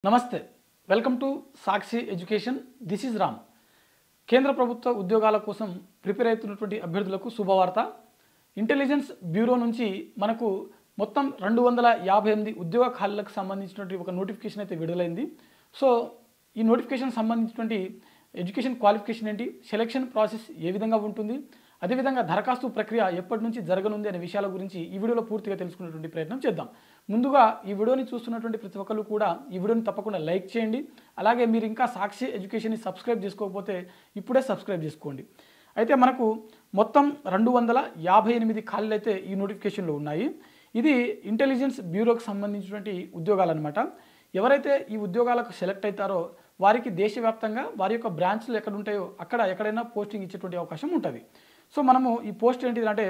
నమస్తే welcome to Sakshi education this is Ram కేంద్ర ప్రభుత్వ ఉద్యోగాల కోసం ప్రిపేర్ అవుతున్నటువంటి అభ్యర్థులకు శుభవార్త ఇంటెలిజెన్స్ బ్యూరో నుంచి మనకు మొత్తం 258 ఉద్యోగ ఖాళీలకు సంబంధించినటువంటి ఒక నోటిఫికేషన్ అయితే విడుదలైంది సో ఈ నోటిఫికేషన్ సంబంధించినటువంటి ఎడ్యుకేషన్ క్వాలిఫికేషన్ ఏంటి సెలక్షన్ ప్రాసెస్ ఏ విధంగా ఉంటుంది అదేవిధంగా దరఖాస్తు ప్రక్రియ ఎప్పటి నుంచి జరగనుంది అనే విషయాల గురించి ఈ వీడియోలో పూర్తిగా తెలుసుకునేటువంటి ప్రయత్నం చేద్దాం ముందుగా ఈ వీడియోని చూస్తున్నటువంటి ప్రతి ఒక్కరు కూడా ఈ వీడియోని తప్పకుండా లైక్ చేయండి అలాగే మీరు ఇంకా సాక్షి ఎడ్యుకేషన్ని సబ్స్క్రైబ్ చేసుకోకపోతే ఇప్పుడే సబ్స్క్రైబ్ చేసుకోండి అయితే మనకు మొత్తం 258 ఖాళీలు అయితే ఈ నోటిఫికేషన్లో ఉన్నాయి ఇది ఇంటెలిజెన్స్ బ్యూరోకి సంబంధించినటువంటి ఉద్యోగాలు అన్నమాట ఎవరైతే ఈ ఉద్యోగాలకు సెలెక్ట్ అవుతారో వారికి దేశవ్యాప్తంగా వారి యొక్క బ్రాంచ్లు ఎక్కడ ఉంటాయో అక్కడ ఎక్కడైనా పోస్టింగ్ ఇచ్చేటువంటి అవకాశం ఉంటుంది సో మనము ఈ పోస్ట్ ఏంటిదంటే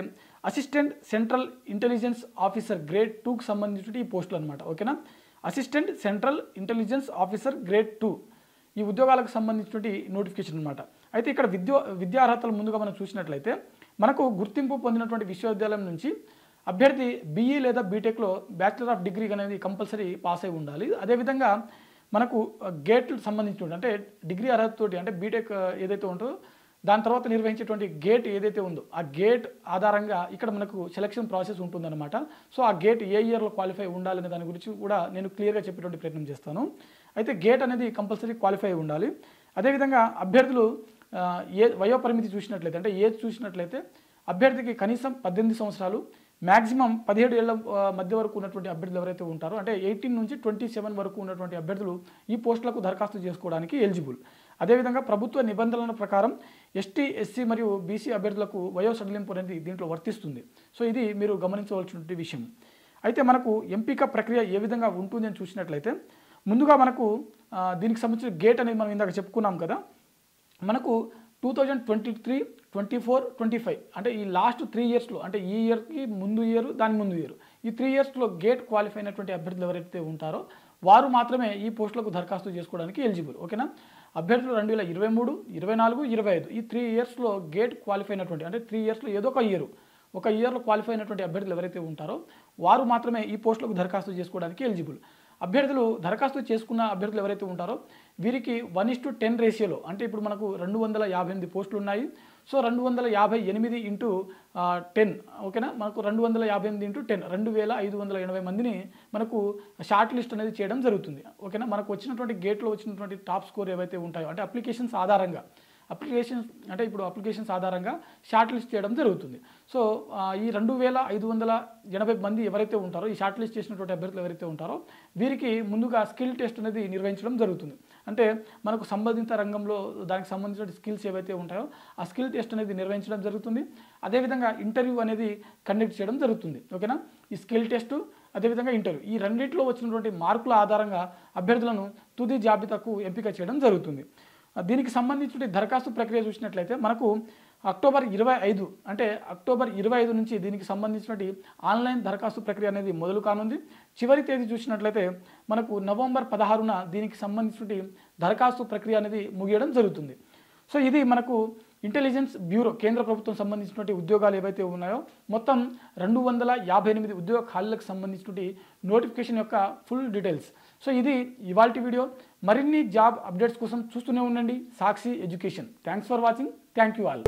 assistant central intelligence officer grade 2కి సంబంధించిన ఈ పోస్టులు అనమాట ఓకేనా assistant central intelligence officer grade 2 ఈ ఉద్యోగాలకు సంబంధించినటువంటి నోటిఫికేషన్ అనమాట అయితే ఇక్కడ విద్యా అర్హతలు ముందుగా మనం చూసినట్లయితే మనకు గుర్తింపు పొందినటువంటి విశ్వవిద్యాలయం నుంచి అభ్యర్థి బీఈ లేదా బీటెక్లో బ్యాచిలర్ ఆఫ్ డిగ్రీ అనేది కంపల్సరీ పాస్ అయి ఉండాలి అదేవిధంగా మనకు గేట్ సంబంధించినటువంటి అంటే డిగ్రీ అర్హతతోటి అంటే బీటెక్ ఏదైతే ఉంటుందో దాని తర్వాత నిర్వహించేటువంటి గేట్ ఏదైతే ఉందో ఆ గేట్ ఆధారంగా ఇక్కడ మనకు సెలక్షన్ ప్రాసెస్ ఉంటుందన్నమాట సో ఆ గేట్ ఏ ఇయర్లో క్వాలిఫై ఉండాలనే దాని గురించి కూడా నేను క్లియర్గా చెప్పేటువంటి ప్రయత్నం చేస్తాను అయితే గేట్ అనేది కంపల్సరీ క్వాలిఫై ఉండాలి అదేవిధంగా అభ్యర్థులు వయోపరిమితి చూసినట్లయితే అంటే ఏజ్ చూసినట్లయితే అభ్యర్థికి కనీసం 18 సంవత్సరాలు మ్యాక్సిమం 17 ఏళ్ల మధ్య వరకు ఉన్నటువంటి అభ్యర్థులు ఎవరైతే ఉంటారో అంటే 18 నుంచి 27 వరకు ఉన్నటువంటి అభ్యర్థులు ఈ పోస్టులకు దరఖాస్తు చేసుకోవడానికి ఎలిజిబుల్ అదేవిధంగా ప్రభుత్వ నిబంధనల ప్రకారం ఎస్టీ ఎస్సీ మరియు బీసీ అభ్యర్థులకు వయో సడలింపు అనేది దీంట్లో వర్తిస్తుంది సో ఇది మీరు గమనించవలసినటువంటి విషయం అయితే మనకు ఎంపిక ప్రక్రియ ఏ విధంగా ఉంటుంది అని చూసినట్లయితే ముందుగా మనకు దీనికి సంబంధించిన గేట్ అనేది మనం ఇందాక చెప్పుకున్నాం కదా మనకు 2023, 24, 25 అంటే ఈ లాస్ట్ 3 ఇయర్స్లో అంటే ఈ ఇయర్కి ముందు ఇయర్ దాని ముందు ఇయర్ ఈ 3 ఇయర్స్లో గేట్ క్వాలిఫై అయినటువంటి అభ్యర్థులు ఎవరైతే ఉంటారో వారు మాత్రమే ఈ పోస్టులకు దరఖాస్తు చేసుకోవడానికి ఎలిజిబుల్ ఓకేనా అభ్యర్థులు 2023, 24, 25 ఈ 3 ఇయర్స్లో గేట్ క్వాలిఫై అయినటువంటి అంటే 3 ఇయర్స్లో ఏదో ఒక ఇయర్లో క్వాలిఫై అయినటువంటి అభ్యర్థులు ఎవరైతే ఉంటారో వారు మాత్రమే ఈ పోస్టులకు దరఖాస్తు చేసుకోవడానికి ఎలిజిబుల్ అభ్యర్థులు దరఖాస్తు చేసుకున్న అభ్యర్థులు ఎవరైతే ఉంటారో వీరికి 1:10 రేషియోలో అంటే ఇప్పుడు మనకు 258 పోస్టులు ఉన్నాయి సో 258 ఇంటూ 10 ఓకేనా మనకు 258 ఇంటూ 10 2580 మందిని మనకు షార్ట్ లిస్ట్ అనేది చేయడం జరుగుతుంది ఓకేనా మనకు వచ్చినటువంటి గేట్లో వచ్చినటువంటి టాప్ స్కోర్ ఏవైతే ఉంటాయో అంటే అప్లికేషన్స్ ఆధారంగా షార్ట్ లిస్ట్ చేయడం జరుగుతుంది సో ఈ 2580 మంది ఎవరైతే ఉంటారో ఈ షార్ట్ లిస్ట్ చేసినటువంటి అభ్యర్థులు ఎవరైతే ఉంటారో వీరికి ముందుగా స్కిల్ టెస్ట్ అనేది నిర్వహించడం జరుగుతుంది అంటే మనకు సంబంధిత రంగంలో దానికి సంబంధించిన స్కిల్స్ ఏవైతే ఉంటాయో ఆ స్కిల్ టెస్ట్ అనేది నిర్వహించడం జరుగుతుంది అదేవిధంగా ఇంటర్వ్యూ అనేది కండక్ట్ చేయడం జరుగుతుంది ఓకేనా ఈ స్కిల్ టెస్ట్ అదేవిధంగా ఇంటర్వ్యూ ఈ రెండింటిలో వచ్చినటువంటి మార్కుల ఆధారంగా అభ్యర్థులను తుది జాబితాకు ఎంపిక చేయడం జరుగుతుంది దీనికి సంబంధించిన దరఖాస్తు ప్రక్రియ చూసినట్లయితే మనకు అక్టోబర్ 25 నుంచి దీనికి సంబంధించినటువంటి ఆన్లైన్ దరఖాస్తు ప్రక్రియ అనేది మొదలు కానుంది చివరి తేదీ చూసినట్లయితే మనకు నవంబర్ 16న దీనికి సంబంధించినటువంటి దరఖాస్తు ప్రక్రియ అనేది ముగియడం జరుగుతుంది సో ఇది మనకు ఇంటెలిజెన్స్ బ్యూరో కేంద్ర ప్రభుత్వం సంబంధించినటువంటి ఉద్యోగాలు ఏవైతే ఉన్నాయో మొత్తం 258 ఉద్యోగ ఖాళీలకు సంబంధించినటువంటి నోటిఫికేషన్ యొక్క ఫుల్ డీటెయిల్స్ సో ఇది ఇవాల్టి వీడియో మరిన్ని జాబ్ అప్డేట్స్ కోసం చూస్తూనే ఉండండి Sakshi education thanks for watching thank you all